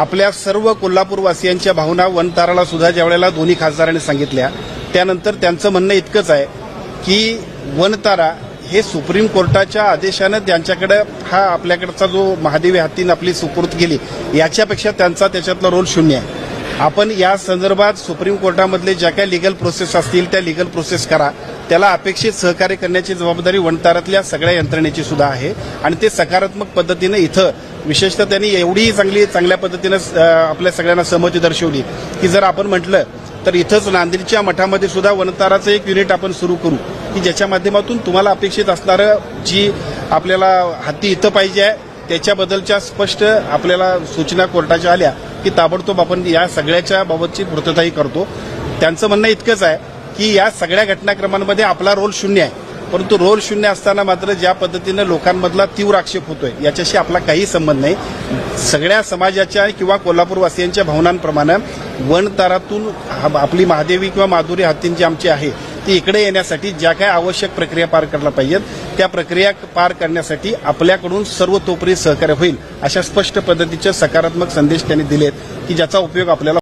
आपल्या सर्व कोल्हापूरवासियांच्या भावना वनताराला सुद्धा ज्या वेळेला दोन्ही खासदारांनी सांगितल्या त्यानंतर त्यांचं म्हणणं इतकंच आहे की वनतारा हे सुप्रीम कोर्टाच्या आदेशानं त्यांच्याकडे हा आपल्याकडचा जो महादेवी हत्तीनं आपली सुपूर्द केली याच्यापेक्षा त्यांचा त्याच्यातला रोल शून्य आहे. आपण या संदर्भात सुप्रीम कोर्टामधले ज्या काही लिगल प्रोसेस असतील त्या लिगल प्रोसेस करा. त्याला अपेक्षित सहकार्य करण्याची जबाबदारी वनतारातल्या सगळ्या यंत्रणेची सुद्धा आहे आणि ते सकारात्मक पद्धतीनं इथं विशेषतः त्यांनी एवढी चांगल्या पद्धतीनं आपल्या सगळ्यांना सहमती दर्शवली की जर आपण म्हटलं तर इथंच नांदेडच्या मठामध्ये सुद्धा वनताराचं एक युनिट आपण सुरू करू की ज्याच्या माध्यमातून तुम्हाला अपेक्षित असणारं जी आपल्याला हत्ती इथं पाहिजे आहे त्याच्याबद्दलच्या स्पष्ट आपल्याला सूचना कोर्टाच्या आल्या की ताबडतोब आपण या सगळ्याच्या बाबतची पूर्तताही करतो. त्यांचं म्हणणं इतकंच आहे की या सगळ्या घटनाक्रमांमध्ये आपला रोल शून्य आहे, परंतु रोल शून्य असताना मात्र ज्या पद्धतीनं लोकांमधला तीव्र आक्षेप होतोय याच्याशी आपला काही संबंध नाही. सगळ्या समाजाच्या किंवा कोल्हापूरवासियांच्या भावनांप्रमाणे वनतारातून आपली महादेवी किंवा माधुरी हत्तीं जी आमची आहे ती इकडे येण्यासाठी ज्या काही आवश्यक प्रक्रिया पार करायला पाहिजेत त्या प्रक्रिया पार करण्यासाठी आपल्याकडून सर्वतोपरी सहकार्य होईल अशा स्पष्ट पद्धतीचे सकारात्मक संदेश त्यांनी दिलेत की ज्याचा उपयोग आपल्याला